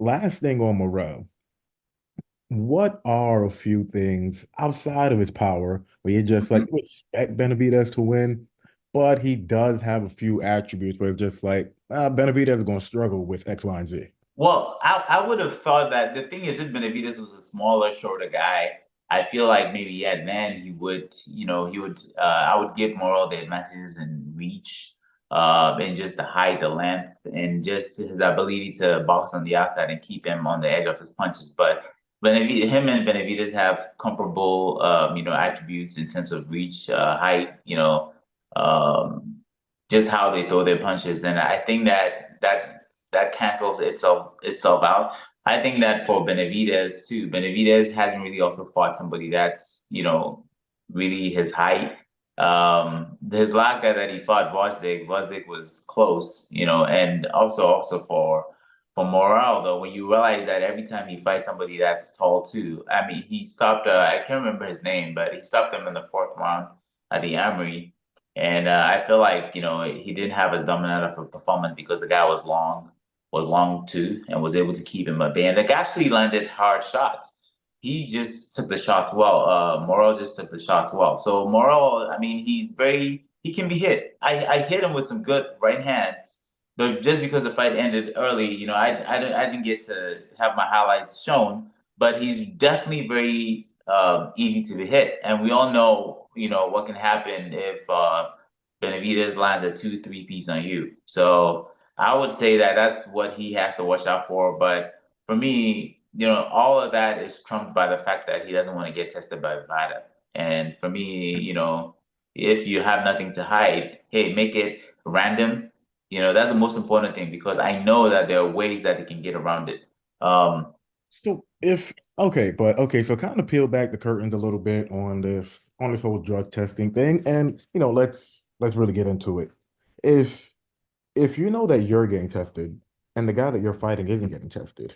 last thing on Morrell. What are a few things outside of his power where you just like Mhm. you expect Benavidez to win, but he does have a few attributes where it's just like Benavidez is going to struggle with X, Y, and Z. Well, I would have thought that the thing is, if Benavidez was a smaller, shorter guy, I feel like maybe at man he would, he would. I would give Morrell the advantages in reach, and just the height, the length, and just his ability to box on the outside and keep him on the edge of his punches. But him and Benavidez have comparable, attributes in terms of reach, height, um, just how they throw their punches, and I think that cancels itself out. I think that for Benavidez too, Benavidez hasn't really also fought somebody that's, really his height. His last guy that he fought, Vosdik was close, and also for Morale though, when you realize that every time he fights somebody that's tall too, I mean, he stopped. I can't remember his name, but he stopped him in the fourth round at the Armory. And I feel like, he didn't have as dominant of a performance because the guy was long too and was able to keep him at bay. And the guy actually landed hard shots. He just took the shot well. Morel just took the shots well. So Morel, I mean, he can be hit. I hit him with some good right hands. But just because the fight ended early, I didn't get to have my highlights shown, but he's definitely very easy to be hit. And we all know, what can happen if Benavidez lands a 2-3 piece on you. So I would say that that's what he has to watch out for. But for me, all of that is trumped by the fact that he doesn't want to get tested by Vada. And for me, if you have nothing to hide, hey, make it random. That's the most important thing because I know that there are ways that he can get around it. Um, So if okay, but okay, so kind of peel back the curtains a little bit on this whole drug testing thing, and let's really get into it. If if you know that you're getting tested and the guy that you're fighting isn't getting tested,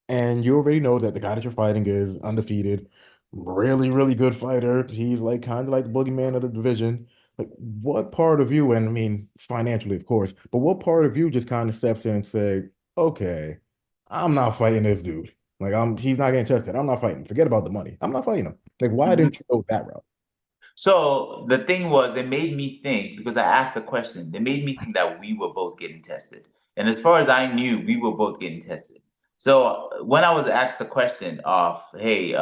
and you already know that the guy that you're fighting is undefeated, really, really good fighter. He's like kind of like the boogeyman of the division. Like, what part of you, and I mean financially, of course, but what part of you just kind of steps in and say, okay, I'm not fighting this dude. Like, he's not getting tested. I'm not fighting. Forget about the money. I'm not fighting him. Like, why didn't you go that route? So the thing was, they made me think because I asked the question. They made me think that we were both getting tested, and as far as I knew, we were both getting tested. So when I was asked the question of, "Hey,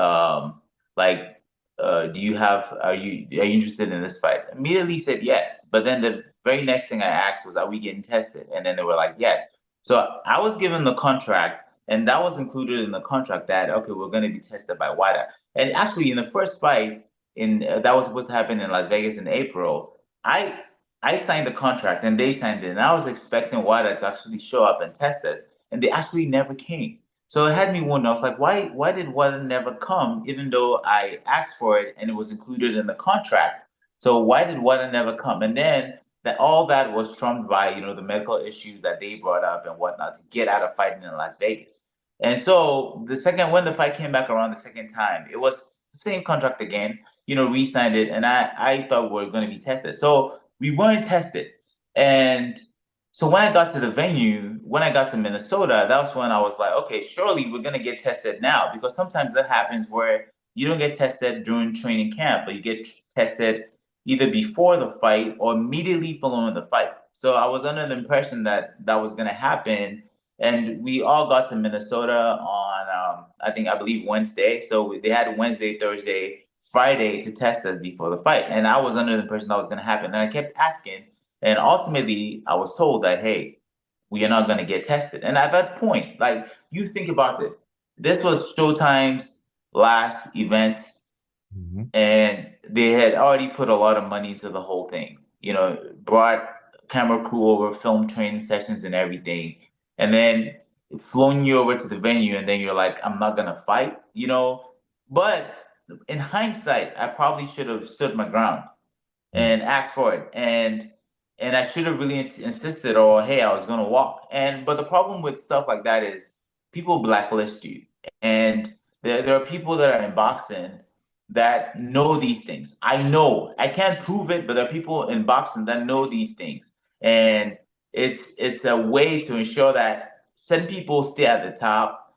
like, do you have? Are you interested in this fight?" Immediately said yes. But then the very next thing I asked was, "Are we getting tested?" And then they were like, "Yes." So I was given the contract, and that was included in the contract that okay, we're going to be tested by WADA. And actually, in the first fight in that was supposed to happen in Las Vegas in April. I I signed the contract and they signed it, and I was expecting WADA to actually show up and test us, and they actually never came. So it had me wonder. I was like, why did WADA never come, even though I asked for it and it was included in the contract? So why did WADA never come? And then that all that was trumped by the medical issues that they brought up and whatnot to get out of fighting in Las Vegas. And so when the fight came back around the second time, it was the same contract again, re-signed it, and I thought we were going to be tested. So we weren't tested, and so when I got to the venue, when I got to Minnesota, that was when I was like, okay, surely we're going to get tested now because sometimes that happens where you don't get tested during training camp, but you get tested either before the fight or immediately following the fight. So I was under the impression that that was going to happen. And we all got to Minnesota on, I believe Wednesday. So they had Wednesday, Thursday, Friday to test us before the fight. And I was under the impression that was going to happen. And I kept asking. And ultimately, I was told that, hey, we are not going to get tested. And at that point, like, you think about it, this was Showtime's last event, Mhm. and they had already put a lot of money into the whole thing. Brought camera crew over, film training sessions and everything, and then flown you over to the venue, and then you're like, I'm not gonna fight. But in hindsight, I probably should have stood my ground Mm. and asked for it, and I should have really insisted, or hey, I was gonna walk. But the problem with stuff like that is people blacklist you, and there are people that are in boxing that know these things. I know I can't prove it, but there are people in boxing that know these things, and it's a way to ensure that certain people stay at the top.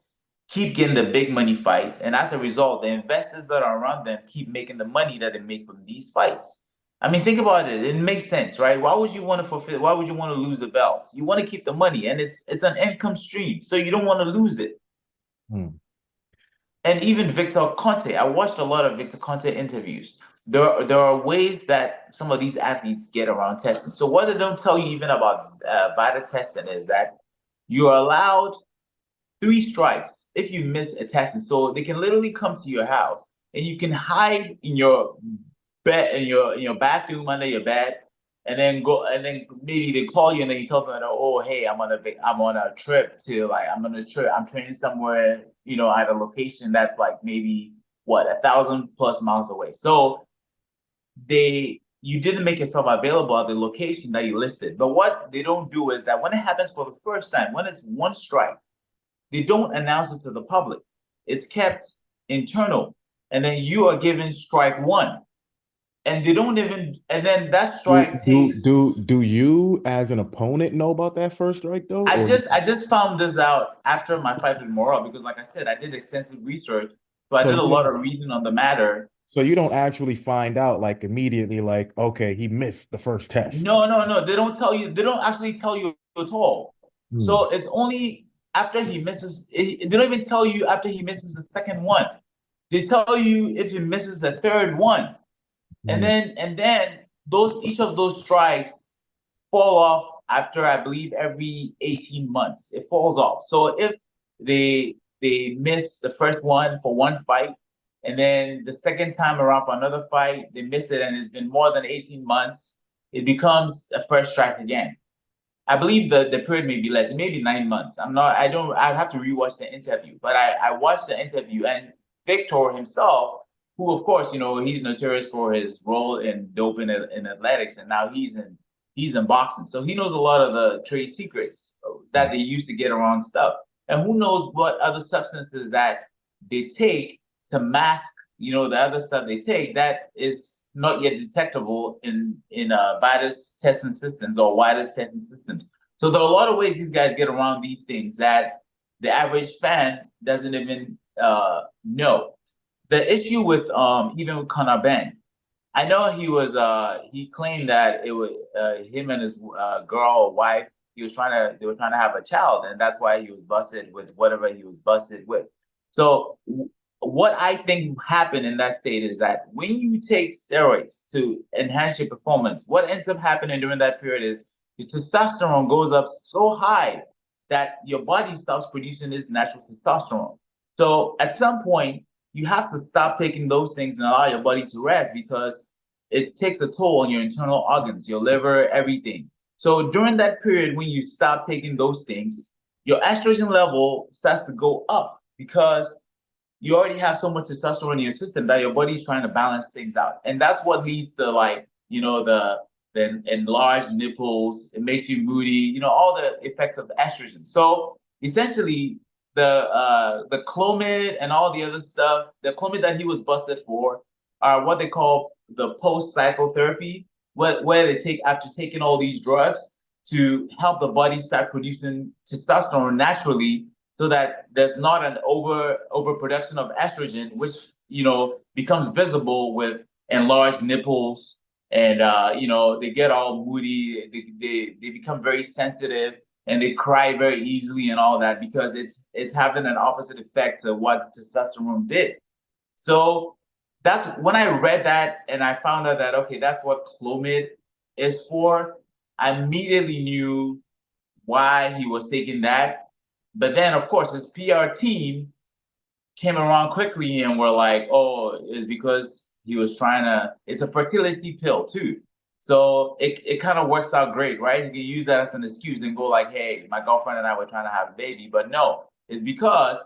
keep getting the big money fights, and as a result, the investors that are around them keep making the money that they make from these fights. I mean, think about it. It makes sense, right? Why would you want to fulfill? Why would you want to lose the belt? You want to keep the money, and it's an income stream, so you don't want to lose it. Hmm. And even Victor Conte, I watched a lot of Victor Conte interviews. There are ways that some of these athletes get around testing. So what they don't tell you even about VITA testing is that you're allowed 3 strikes if you miss a testing. So they can literally come to your house and you can hide in your bed, in your bathroom under your bed, and then go, and then maybe they call you and then you tell them that, oh hey, I'm on a trip to like I'm training somewhere, at a location that's like maybe what 1,000+ miles away. So you didn't make yourself available at the location that you listed. But what they don't do is that when it happens for the first time, when it's 1 strike, they don't announce it to the public. It's kept internal. And then you are given strike one. And they don't even, and then that Do strike do takes. do do you as an opponent know about that first strike though? I Or just I just found this out after my fight with Morrell because, like I said, I did extensive research. So I so did a you lot don't of reading on the matter. so you don't actually find out like immediately, like, okay, he missed the first test. No, no, no. They don't tell you. They don't actually tell you at all. Hmm. So it's only after he misses. They don't even tell you after he misses the second one. They tell you if he misses the third one, and Hmm. then those each of those strikes fall off after I believe every 18 months. It falls off. So if they miss the first one for one fight, and then the second time around for another fight, they miss it, and it's been more than 18 months, it becomes a first strike again. I believe the period may be less. It may be 9 months. I don't. I'd have to rewatch the interview, but I watched the interview, and Victor himself, who of course he's notorious for his role in doping in athletics, and now he's in boxing, so he knows a lot of the trade secrets that they use to get around stuff, and who knows what other substances that they take to mask the other stuff they take that is not yet detectable in virus testing systems or wireless testing systems. So there are a lot of ways these guys get around these things that the average fan doesn't even know. The issue with even with Conor Ben, I know he claimed that it was him and his girl or wife. They were trying to have a child, and that's why he was busted with whatever he was busted with. So what I think happened in that state is that when you take steroids to enhance your performance, what ends up happening during that period is your testosterone goes up so high that your body stops producing this natural testosterone. So at some point, you have to stop taking those things and allow your body to rest because it takes a toll on your internal organs, your liver, everything. So during that period, when you stop taking those things, your estrogen level starts to go up because you already have so much testosterone in your system that your body's trying to balance things out. And that's what leads to the enlarged nipples. It makes you moody, all the effects of the estrogen. So essentially the Clomid and all the other stuff, the Clomid that he was busted for are what they call the post-cycle therapy, where they take after taking all these drugs to help the body start producing testosterone naturally so that there's not an overproduction of estrogen, which becomes visible with enlarged nipples, and they get all moody, they become very sensitive, and they cry very easily and all that because it's having an opposite effect to what testosterone did. So that's when I read that and I found out that okay, that's what Clomid is for. I immediately knew why he was taking that. But then, of course, his PR team came around quickly and were like, oh, it's because he was trying to, it's a fertility pill too. So it kind of works out great, right? You can use that as an excuse and go like, hey, my girlfriend and I were trying to have a baby. But no, it's because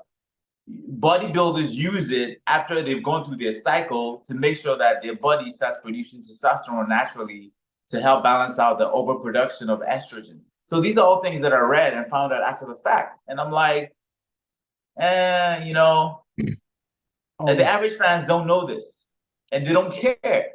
bodybuilders use it after they've gone through their cycle to make sure that their body starts producing testosterone naturally to help balance out the overproduction of estrogen. So these are all things that I read and found out after the fact. And I'm like, and the Um, average fans don't know this and they don't care.